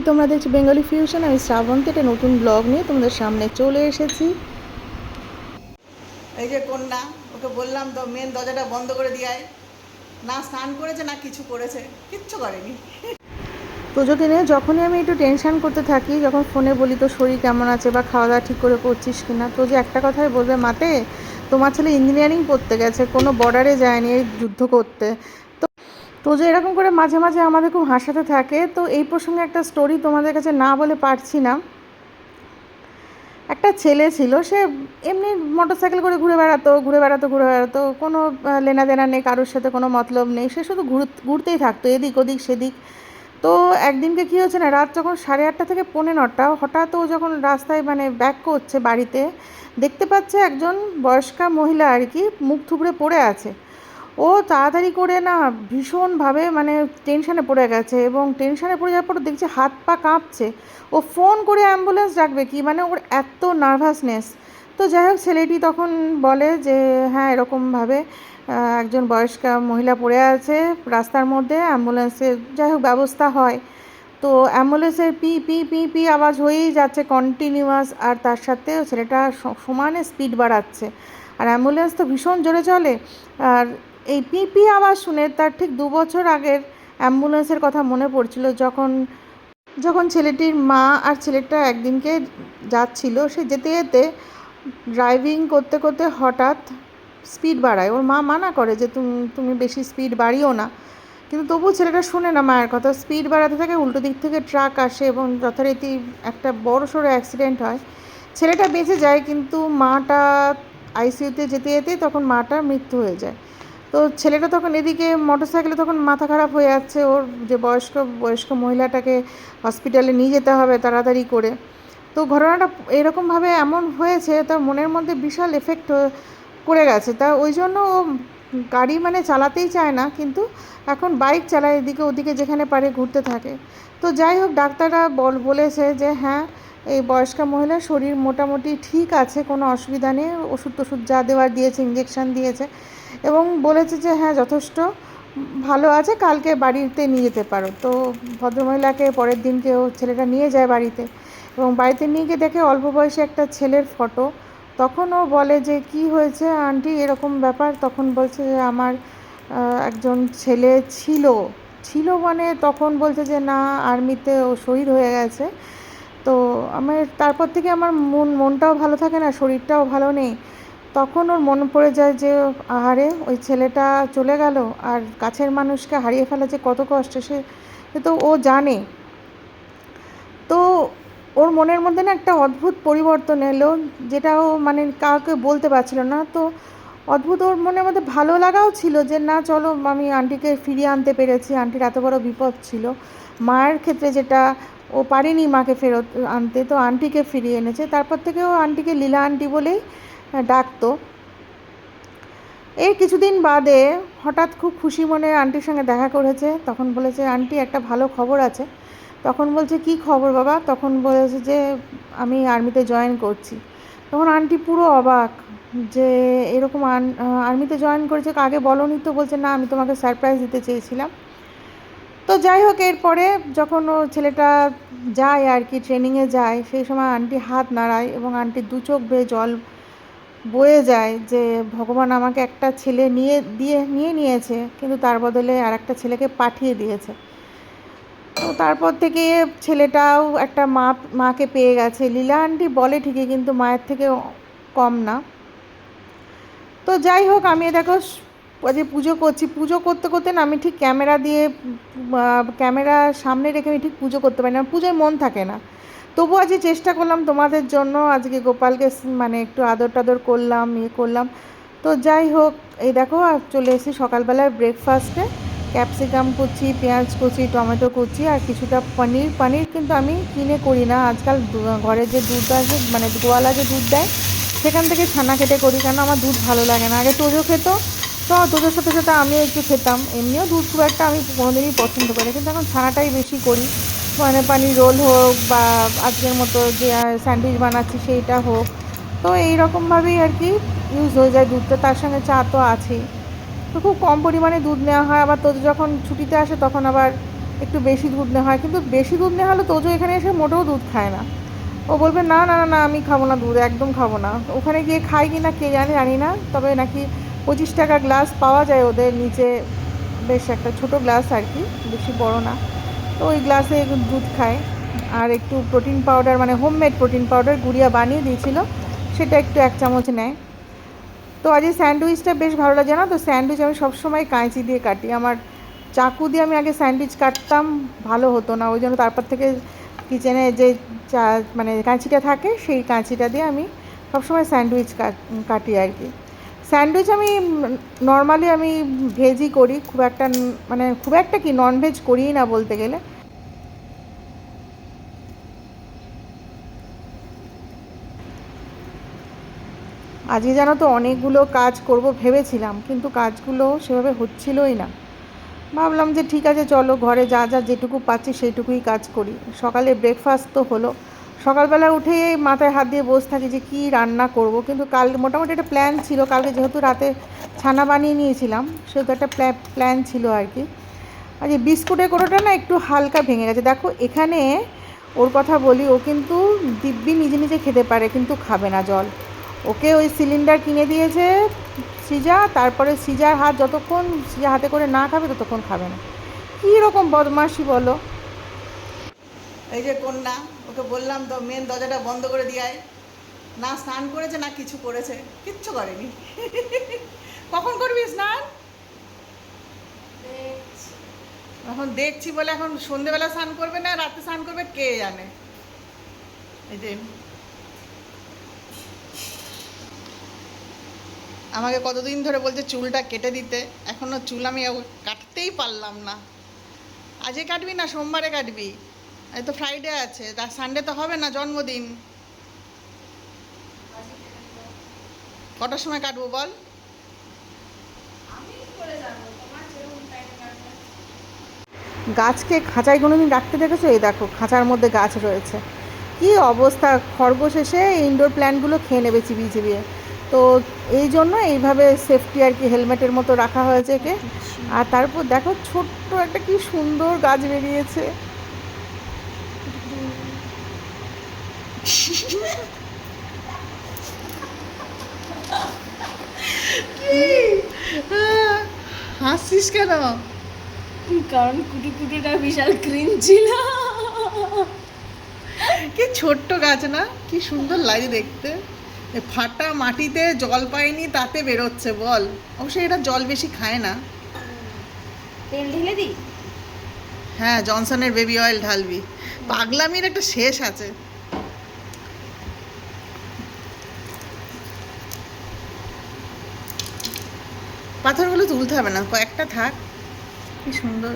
তোমরা দেখছো Bengali fusion. আমি শ্রাবন্তী একটা নতুন ব্লগ নিয়ে তোমাদের সামনে চলে এসেছি। এই যে কন্যা, ওকে বললাম তো মেন দরজাটা বন্ধ করে দিয়ায়, না স্নান করেছে না কিছু করেছে, কিচ্ছু করেনি। তোজোকে নিয়ে যখনই আমি একটু টেনশন করতে থাকি, যখন ফোনে বলি তো শরীর কেমন আছে বা খাওয়া দাওয়া ঠিক করে করছিস কিনা, তো যে একটা কথাই বলবে, মাতে তোমার ছেলে ইঞ্জিনিয়ারিং পড়তে গেছে, কোনো বর্ডারে যায়নি এই যুদ্ধ করতে। তো যে এরকম করে মাঝে মাঝে আমাদের খুব হাসাতে থাকে। তো এই প্রসঙ্গে একটা স্টোরি তোমাদের কাছে না বলে পারছি না। একটা ছেলে ছিল, সে এমনি মোটরসাইকেল করে ঘুরে বেড়াতো, কোনো লেনা দেনা নেই, কারোর সাথে কোনো মতলব নেই, সে শুধু ঘুরতেই থাকতো এদিক ওদিক সেদিক। তো একদিনকে কী হচ্ছে না, রাত যখন 8:30 থেকে 9:45, হঠাৎ ও যখন রাস্তায় ব্যাক করছে বাড়িতে, দেখতে পাচ্ছে একজন বয়স্কা মহিলা আর কি মুখ থুবড়ে পড়ে আছে। ও তাড়াতাড়ি করে না ভীষণভাবে টেনশানে পড়ে গেছে, এবং টেনশানে পড়ে যাওয়ার পর দেখছে হাত পা কাঁপছে। ও ফোন করে অ্যাম্বুলেন্স ডাকবে কি, ওর এত নার্ভাসনেস। তো যাই হোক, ছেলেটি তখন বলে যে হ্যাঁ এরকমভাবে একজন বয়স্কা মহিলা পড়ে আছে রাস্তার মধ্যে, অ্যাম্বুলেন্সের যাই হোক ব্যবস্থা হয়। তো অ্যাম্বুলেন্সের পি পি পি পি আওয়াজ হয়েই যাচ্ছে কন্টিনিউয়াস, আর তার সাথে ছেলেটা সমানে স্পিড বাড়াচ্ছে। আর অ্যাম্বুলেন্স তো ভীষণ জোরে চলে। আর এই পি পি আওয়াজ শুনে তার ঠিক 2 বছর আগের অ্যাম্বুলেন্সের কথা মনে পড়ছিল, যখন যখন ছেলেটির মা আর ছেলেটা একদিনকে যাচ্ছিল, সে যেতে যেতে ড্রাইভিং করতে করতে হঠাৎ স্পিড বাড়ায়। ওর মা মানা করে যে তুমি বেশি স্পিড বাড়িও না, কিন্তু তবুও ছেলেটা শোনে না মায়ের কথা, স্পিড বাড়াতে থাকে। উল্টো দিক থেকে ট্রাক আসে এবং যথারীতি একটা বড় সড়ো অ্যাক্সিডেন্ট হয়। ছেলেটা বেঁচে যায়, কিন্তু মাটা আইসিইউতে যেতে যেতেই তখন মাটার মৃত্যু হয়ে যায়। তো ছেলেটা তখন এদিকে মোটরসাইকেলে তখন মাথা খারাপ হয়ে যাচ্ছে, ওর যে বয়স্ক মহিলাটাকে হসপিটালে নিয়ে যেতে হবে তাড়াতাড়ি করে। তো ঘটনাটা এরকমভাবে এমন হয়েছে, তার মনের মধ্যে বিশাল এফেক্ট করে গেছে। তা ওই জন্য ও গাড়ি চালাতেই চায় না, কিন্তু এখন বাইক চালায়, এদিকে ওদিকে যেখানে পারে ঘুরতে থাকে। তো যাই হোক, ডাক্তাররা বলেছে যে হ্যাঁ এই বয়স্কা মহিলার শরীর মোটামুটি ঠিক আছে, কোনো অসুবিধা নেই, ওষুধ টষুধ যা দেওয়ার দিয়েছে, ইঞ্জেকশান দিয়েছে, এবং বলেছে যে হ্যাঁ যথেষ্ট ভালো আছে, কালকে বাড়িতে নিয়ে যেতে পারো। তো ভদ্রমহিলাকে পরের দিনকে ও ছেলেটা নিয়ে যায় বাড়িতে, এবং বাড়িতে নিয়ে গিয়ে দেখে অল্প বয়সী একটা ছেলের ফটো। তখন ও বলে যে কি হয়েছে আন্টি, এরকম ব্যাপার। তখন বলছে যে আমার একজন ছেলে ছিল ছিল তখন বলছে যে না, আর্মিতে ও শহীদ হয়ে গেছে। তো তারপর থেকে আমার মনটাও ভালো থাকে না, শরীরটাও ভালো নেই। তখন ওর মনে পড়ে যায় যে আহারে ওই ছেলেটা চলে গেল, আর কাছের মানুষকে হারিয়ে ফেলা যে কত কষ্ট, সে তো ও জানে। তো ওর মনের মধ্যে না একটা অদ্ভুত পরিবর্তন এলো, যেটা ও কাউকে বলতে পারছিল না। তো অদ্ভুত ওর মনের মধ্যে ভালো লাগাও ছিল যে না চলো আমি আন্টিকে ফিরিয়ে আনতে পেরেছি, আন্টির এত বড় বিপদ ছিল মায়ের ক্ষেত্রে, যেটা ও পারেনি মাকে ফেরত আনতে, তো আন্টিকে ফিরিয়ে এনেছে। তারপর থেকে ও আন্টিকে লীলা আন্টি বলেই ডাকতো। এই কিছুদিন বাদে হঠাৎ খুব খুশি মনে আন্টির সঙ্গে দেখা করেছে। তখন বলেছে আন্টি একটা ভালো খবর আছে। তখন বলছে কি খবর বাবা? তখন বলেছে যে আমি আর্মিতে জয়েন করছি। তখন আন্টি পুরো অবাক যে এরকম আর্মিতে জয়েন করেছে, আগে বলোনি তো। বলছে না, আমি তোমাকে সারপ্রাইজ দিতে চেয়েছিলাম। তো যাই হোক, এরপরে যখন ও ছেলেটা যায় আর কি, ট্রেনিংয়ে যায়, সেই সময় আন্টি হাত নাড়ায় এবং আন্টির 2 চোখ বেয়ে জল বয়ে যায় যে ভগবান আমাকে একটা ছেলে নিয়েছে, কিন্তু তার বদলে আর একটা ছেলেকে পাঠিয়ে দিয়েছে। তো তারপর থেকে ছেলেটাও একটা মাকে পেয়ে গেছে। লীলা আন্টি বলে ঠিকই, কিন্তু মায়ের থেকে কম না। তো যাই হোক, আমি দেখো যে পুজো করছি, পুজো করতে করতে না আমি ঠিক ক্যামেরা সামনে রেখে আমি ঠিক পুজো করতে পারি না, পুজোয় মন থাকে না। তবু আজকে চেষ্টা করলাম তোমাদের জন্য, আজকে গোপালকে একটু আদর টাদর করলাম। তো যাই হোক, এই দেখো চলে এসেছি সকালবেলার ব্রেকফাস্টে। ক্যাপসিকাম কুচি, পেঁয়াজ কুচি, টমেটো কুচি, আর কিছুটা পনির কিন্তু আমি কিনে করি না আজকাল, ঘরে যে দুধ আছে গোয়ালা যে দুধ দেয় সেখান থেকে ছানা কেটে করি, কেন আমার দুধ ভালো লাগে না। আগে তোজো খেত, তো তোজোর সাথে সাথে আমিও একটু খেতাম, এমনিও দুধ খুব একটা আমি কোনোদিনই পছন্দ করি, কিন্তু এখন ছানাটাই বেশি করি। পানির রোল হোক বা আজকের মতো যে স্যান্ডউইচ বানাচ্ছি সেইটা হোক, তো এই রকমভাবেই আর কি ইউজ হয়ে যায় দুধটা। তার সঙ্গে চা তো আছেই। তো খুব কম পরিমাণে দুধ নেওয়া হয়। আবার তোজো যখন ছুটিতে আসে তখন আবার একটু বেশি দুধ নেওয়া হয়, কিন্তু বেশি দুধ নেওয়া হলে তোজো এখানে এসে মোটেও দুধ খায় না। ও বলবে না না না না আমি খাবো না দুধ, একদম খাবো না। ওখানে গিয়ে খাই কি না কে জানে, জানি না, তবে নাকি 25 টাকা গ্লাস পাওয়া যায় ওদের নিচে, বেশ একটা ছোট গ্লাস আর কি, বেশি বড় না। তো ওই গ্লাসে দুধ খায়। আর একটু প্রোটিন পাউডার, মানে হোমমেড প্রোটিন পাউডার গুড়িয়া বানিয়ে দিয়েছিল, সেটা একটু 1 চামচ নেয়। তো আজ এই স্যান্ডউইচটা বেশ ভালো লাগে না, তো স্যান্ডউইচ আমি সবসময় কাঁচি দিয়ে কাটি। আমার চাকু দিয়ে আমি আগে স্যান্ডউইচ কাটতাম, ভালো হতো না, ওই জন্য তারপর থেকে কিচেনে যে মানে কাঁচিটা থাকে সেই কাঁচিটা দিয়ে আমি সবসময় স্যান্ডউইচ কাটি আর কি। স্যান্ডউইচ আমি নর্মালি আমি ভেজই করি, খুব একটা মানে খুব একটা কি ননভেজ করিই না বলতে গেলে। আজকে জানো তো অনেকগুলো কাজ করব ভেবেছিলাম, কিন্তু কাজগুলো সেভাবে হচ্ছিলই না। ভাবলাম যে ঠিক আছে চলো ঘরে যা যা যেটুকু পাচ্ছি সেইটুকুই কাজ করি। সকালে ব্রেকফাস্ট তো হলো, সকালবেলা উঠেই মাথায় হাত দিয়ে বসে থাকি যে কী রান্না করব, কিন্তু কাল মোটামুটি একটা প্ল্যান ছিল, কালকে যেহেতু রাতে ছানা বানিয়ে নিয়েছিলাম সেহেতু একটা প্ল্যান ছিল আর কি। আর এই বিস্কুটের কোটোটা না একটু হালকা ভেঙে গেছে, দেখো এখানে ওর কথা বলি, ও কিন্তু দিব্যি নিজে নিজে খেতে পারে কিন্তু খাবে না জল। ওকে ওই সিলিন্ডার কিনে দিয়েছে সিজা, তারপরে সিজার হাত যতক্ষণ সিজা হাতে করে না খাবে ততক্ষণ খাবে না। কী রকম বদমাশি বলো। এই যে কন্যা, ওকে বললাম তো মেন দরজাটা বন্ধ করে দিয়াই, না স্নান করেছে না কিছু করেছে, কিচ্ছু করেনি। কখন করবি স্নান? এখন দেখছি বলে এখন সন্ধেবেলা স্নান করবে না রাতে স্নান করবে কে জানে। এই যে আমাকে কতদিন ধরে বলছে চুলটা কেটে দিতে, এখনো চুল আমি কাটতেই পারলাম না। আজকে কাটবি না সোমবারে কাটবি? এই তো ফ্রাইডে আছে, সানডে তো হবে না, জন্মদিন। কটার সময় কাটবো বল? গাছকে খাঁচায় কোনো দিন রাখতে দেখেছো? এই দেখো খাঁচার মধ্যে গাছ রয়েছে, কি অবস্থা, খরগোশ এসে ইনডোর প্ল্যান্টগুলো খেয়ে নেবে চিবিয়ে চিবিয়ে। তো এই জন্য এইভাবে সেফটি আর কি, হেলমেটের মতো রাখা হয়েছে একে। আর তারপর দেখো ছোট্ট একটা কি সুন্দর গাছ বেরিয়েছে। হাসছিস কেন? কারণ কুটুকুটুটা বিশাল ক্রিম ছিল। কি ছোট্ট গাছ না, কি সুন্দর লাগে দেখতে। ফাটা মাটিতে জল পায়নি তাতে বেরোচ্ছে বল। অবশ্যই এটা জল বেশি খায় না। তেল ঢেলে দিই? হ্যাঁ, জনসনের বেবি অয়েল ঢালবি, পাগলামির একটা শেষ আছে। পাথরগুলো তুলতে হবে না, কয়েকটা থাক। কি সুন্দর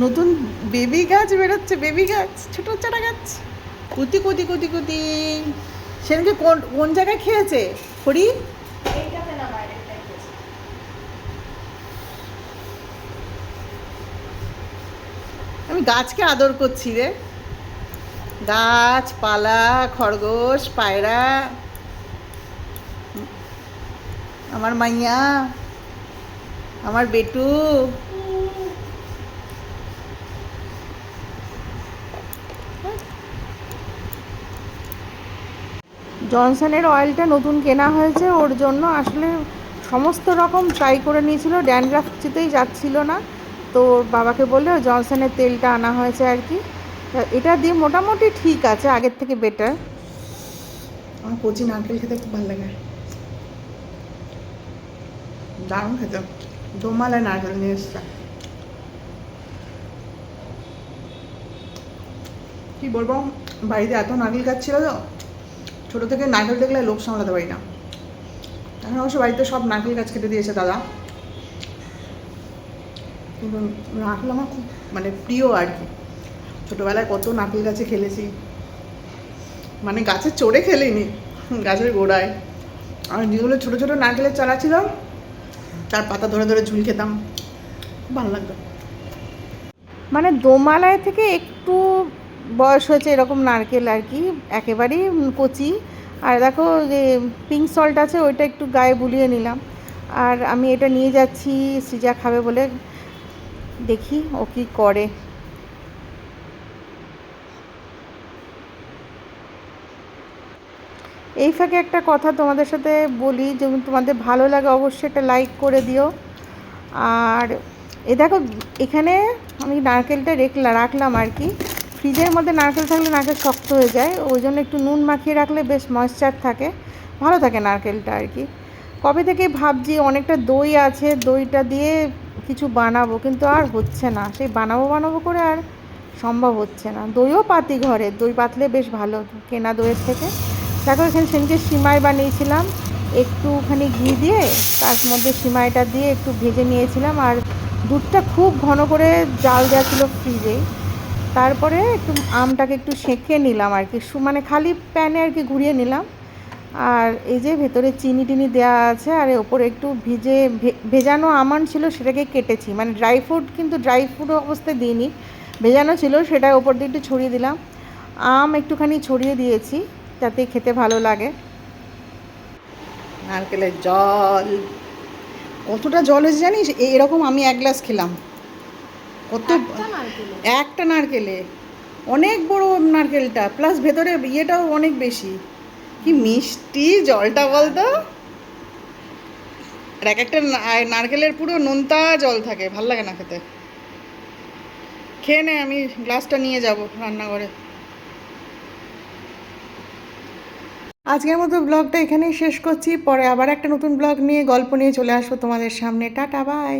নতুন বেবি গাছ বেরোচ্ছে, বেবি গাছ, ছোট চারা গাছ। কুতি কুতি কুতি কুতি। সেদিনকে কোন কোন জায়গায় খেয়েছে হরি? এইটাতে না, বাইরেটাই খেয়েছি। আমি গাছকে আদর করছি রে। গাছপালা, খরগোশ, পায়রা, আমার মাইয়া, আমার বেটু। জনসনের অয়েলটা নতুন কেনা হয়েছে ওর জন্য, আসলে সমস্ত রকম ট্রাই করে নিয়েছিল, ড্যান্ড্রাফ কিছুতেই যাচ্ছিল না। তো ওর বাবাকে বললে ওই জনসনের তেলটা আনা হয়েছে আর কি। এটা দিয়ে মোটামুটি ঠিক আছে, আগের থেকে বেটার। আমার কচি নারকেল খেতে খুব ভালো লাগে, দারুণ খেতে। দোমালায় নারকেল নিয়ে এসছে। কি বলবো, বাড়িতে এত নারকেল গাছ ছিল তো, ছোটো থেকে নারকেল দেখলে লোভ সামলাতে পারি না। এখন অবশ্য বাড়িতে সব নারকেল গাছ কেটে দিয়েছে দাদা, কিন্তু নারকেল আমার খুব মানে প্রিয় আর কি। ছোটোবেলায় কত নারকেল গাছে খেলেছি, মানে গাছে চড়ে খেলিনি, গাছের গোড়ায়। আর যেগুলো ছোটো ছোটো নারকেলের চারা ছিল তার পাতা ধরে ধরে ঝুল খেতাম, খুব ভালো লাগতো। মানে দোমালায় থেকে একটু বয়স হয়েছে এরকম নারকেল আর কি, একেবারেই কচি। আর দেখো যে পিঙ্ক সল্ট আছে ওইটা একটু গায়ে বুলিয়ে নিলাম। আর আমি এটা নিয়ে যাচ্ছি সৃজা খাবে বলে, দেখি ও কী করে। এই ফাঁকে একটা কথা তোমাদের সাথে বলি, যেমন তোমাদের ভালো লাগে অবশ্যই একটা লাইক করে দিও। আর এ দেখো, এখানে আমি নারকেলটা রাখলাম আর কি। ফ্রিজের মধ্যে নারকেল থাকলে নারকেল শক্ত হয়ে যায়, ওই জন্য একটু নুন মাখিয়ে রাখলে বেশ ময়েশ্চার থাকে, ভালো থাকে নারকেলটা আর কি। কবে থেকে ভাবছি অনেকটা দই আছে, দইটা দিয়ে কিছু বানাবো, কিন্তু আর হচ্ছে না, সেই বানাবো করে আর সম্ভব হচ্ছে না। দইও পাতি ঘরে, দই পাতলে বেশ ভালো কেনা দইয়ের থেকে। দেখো এখানে সেদিনকে সিমাই বানিয়েছিলাম, একটুখানি ঘি দিয়ে তার মধ্যে সিমাইটা দিয়ে একটু ভেজে নিয়েছিলাম, আর দুধটা খুব ঘন করে জাল দেওয়া ছিল ফ্রিজেই। তারপরে একটু আমটাকে একটু সেঁকে নিলাম আর কি, মানে খালি প্যানে আর কি ঘুরিয়ে নিলাম। আর এই যে ভেতরে চিনি টিনি দেওয়া আছে, আর ওপরে একটু ভেজানো আমন্ড ছিল, সেটাকে কেটেছি, মানে ড্রাই ফ্রুট, কিন্তু ড্রাই ফ্রুট অবস্থায় দিইনি, ভেজানো ছিল, সেটা ওপর দিয়ে একটু ছড়িয়ে দিলাম। আম একটুখানি ছড়িয়ে দিয়েছি যাতে খেতে ভালো লাগে। নারকেলের জল, কতটা জল হয়েছে জানিস? এরকম আমি 1 গ্লাস খেলাম। কত একটা নারকেলে একটা নারকেলে, অনেক বড় নারকেলটা, প্লাস ভেতরে ইয়েটাও অনেক বেশি। কি মিষ্টি জলটা বলতো। আর এক একটা নারকেলের পুরো নোনতা জল থাকে, ভাল লাগে না খেতে। খেয়ে নে, আমি গ্লাসটা নিয়ে যাব রান্নাঘরে। আজকের মতো ব্লগটা এখানেই শেষ করছি, পরে আবার একটা নতুন ব্লগ নিয়ে, গল্প নিয়ে চলে আসবো তোমাদের সামনে। Ta-ta, by.